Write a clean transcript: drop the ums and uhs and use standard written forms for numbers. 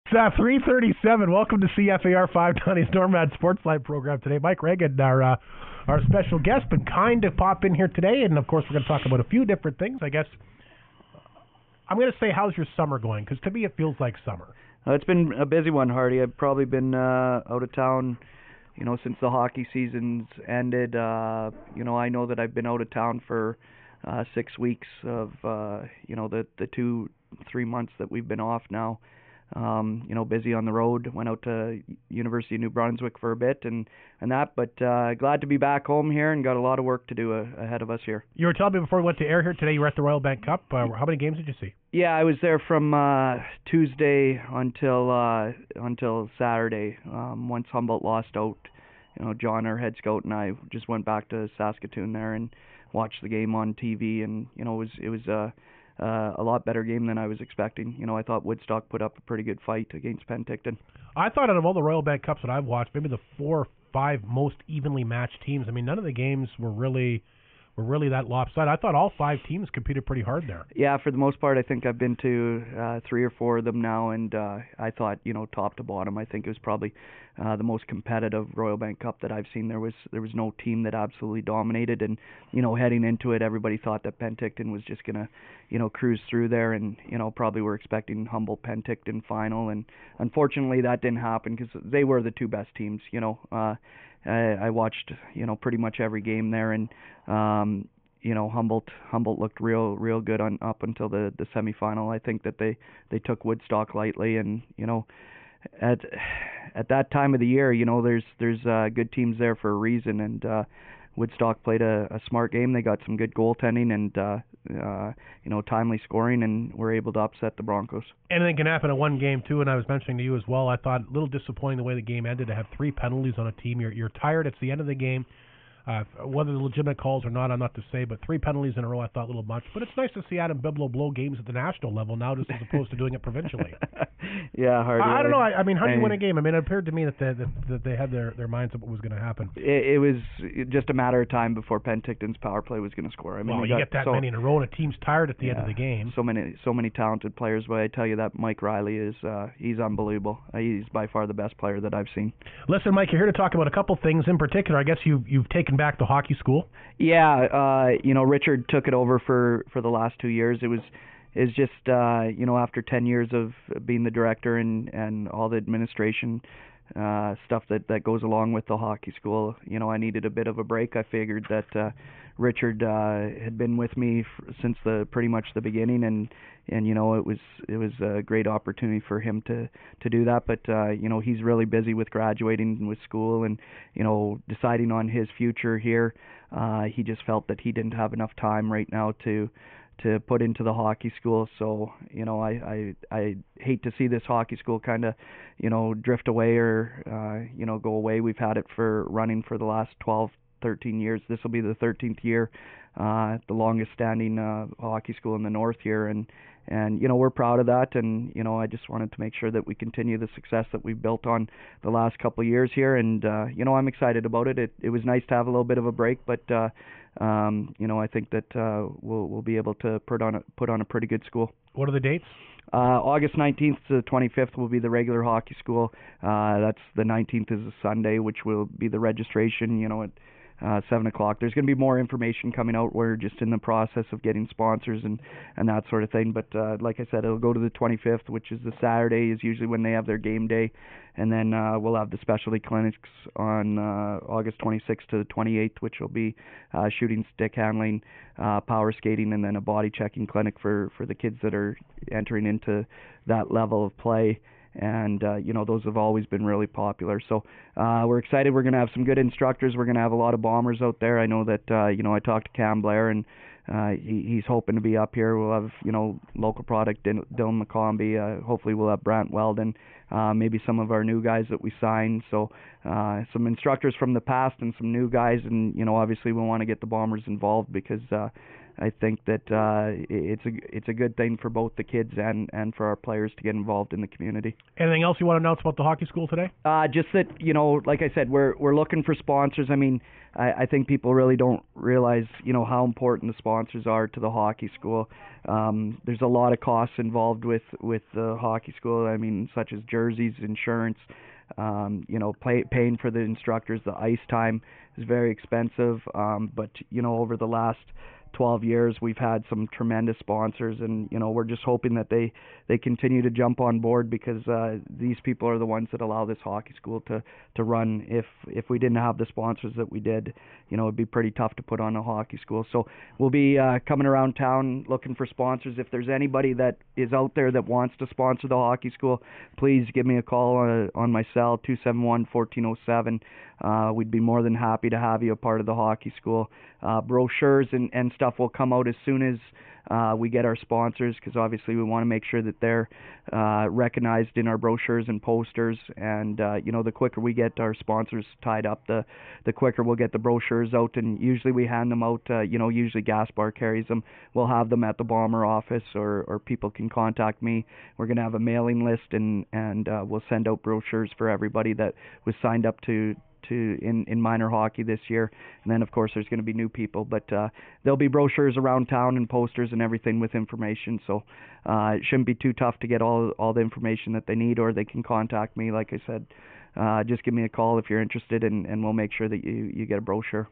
It's 3:37. Welcome to CFAR 520's Norman Sportsline program today. Mike Reagan, our special guest, been kind to pop in here today, and of course we're going to talk about a few different things. I guess I'm going to say, how's your summer going? Because to me it feels like summer. It's been a busy one, Hardy. I've probably been out of town, since the hockey season's ended. I know that I've been out of town for 6 weeks of the 2-3 months that we've been off now. Busy on the road. Went out to University of New Brunswick for a bit and that, but glad to be back home here and got a lot of work to do ahead of us here. You were telling me before we went to air here today you were at the Royal Bank Cup. How many games did you see? Yeah, I was there from Tuesday until Saturday. Once Humboldt lost out, John, our head scout, and I just went back to Saskatoon there and watched the game on TV, and it was a lot better game than I was expecting. I thought Woodstock put up a pretty good fight against Penticton. I thought out of all the Royal Bank Cups that I've watched, maybe the 4 or 5 most evenly matched teams. I mean, none of the games were really that lopsided. I thought all 5 teams competed pretty hard there. Yeah, for the most part, I think I've been to 3 or 4 of them now, and I thought, top to bottom, I think it was probably the most competitive Royal Bank Cup that I've seen. There was no team that absolutely dominated, and heading into it, everybody thought that Penticton was just gonna cruise through there, and probably were expecting Humboldt Penticton final, and unfortunately that didn't happen because they were the 2 best teams. I watched pretty much every game there, and Humboldt looked real good up until the semifinal. I think that they took Woodstock lightly, and at that time of the year, there's good teams there for a reason, and Woodstock played a smart game. They got some good goaltending and timely scoring, and were able to upset the Broncos. Anything can happen in one game too, and I was mentioning to you as well, I thought a little disappointing the way the game ended to have 3 penalties on a team. You're tired. It's the end of the game. Whether the legitimate calls or not, I'm not to say, but 3 penalties in a row I thought a little much. But it's nice to see Adam Biblow blow games at the national level now, just as opposed to doing it provincially. Yeah, Hardy. I don't know. I mean, how do you win a game? I mean, it appeared to me that they had their minds on what was going to happen. It was just a matter of time before Penticton's power play was going to score. I mean, you get that many in a row, and a team's tired at the end of the game. So many talented players, but I tell you that Mike Riley is he's unbelievable. He's by far the best player that I've seen. Listen, Mike, you're here to talk about a couple things in particular. I guess you've taken back the hockey school. Yeah, Richard took it over for the last 2 years. It's just after 10 years of being the director and all the administration stuff that goes along with the hockey school, I needed a bit of a break. I figured that Richard had been with me since pretty much the beginning, and it was a great opportunity for him to do that. But he's really busy with graduating with school and deciding on his future here. He just felt that he didn't have enough time right now to put into the hockey school. So I hate to see this hockey school kind of drift away or go away. We've had it running for the last 12-13 years. This will be the 13th year, the longest standing hockey school in the north here, and we're proud of that, and I just wanted to make sure that we continue the success that we've built on the last couple of years here, and I'm excited about it. It was nice to have a little bit of a break, but I think that we'll be able to put on a pretty good school. What are the dates? August 19th to the 25th will be the regular hockey school. That's the 19th is a Sunday, which will be the registration, at 7 o'clock. There's going to be more information coming out. We're just in the process of getting sponsors and that sort of thing. But like I said, it'll go to the 25th, which is the Saturday, is usually when they have their game day. And then we'll have the specialty clinics on August 26th to the 28th, which will be shooting, stick handling, power skating, and then a body checking clinic for the kids that are entering into that level of play. And those have always been really popular. So we're excited. We're going to have some good instructors. We're going to have a lot of bombers out there. I know that I talked to Cam Blair, and he's hoping to be up here. We'll have local product, Dylan McCombie. Hopefully we'll have Brant Weldon, maybe some of our new guys that we signed. So some instructors from the past and some new guys, and obviously we want to get the bombers involved because I think that it's a good thing for both the kids and for our players to get involved in the community. Anything else you want to announce about the hockey school today? Just that, like I said, we're looking for sponsors. I mean, I think people really don't realize, how important the sponsors are to the hockey school. There's a lot of costs involved with the hockey school. I mean, such as jerseys, insurance, paying for the instructors. The ice time is very expensive. But over the last 12 years we've had some tremendous sponsors, and we're just hoping that they continue to jump on board, because these people are the ones that allow this hockey school to run. If we didn't have the sponsors that we did, it'd be pretty tough to put on a hockey school. So we'll be coming around town looking for sponsors. If there's anybody that is out there that wants to sponsor the hockey school, please give me a call on my cell, 271-1407. We'd be more than happy to have you a part of the hockey school. Brochures and stuff will come out as soon as we get our sponsors, because obviously we want to make sure that they're recognized in our brochures and posters. And the quicker we get our sponsors tied up, the quicker we'll get the brochures out. And usually we hand them out. Usually Gaspar carries them. We'll have them at the Bomber office, or people can contact me. We're going to have a mailing list, and we'll send out brochures for everybody that was signed up in minor hockey this year. And then of course there's going to be new people, but there'll be brochures around town and posters and everything with information, so it shouldn't be too tough to get all the information that they need, or they can contact me. Like I said, just give me a call if you're interested, and we'll make sure that you get a brochure.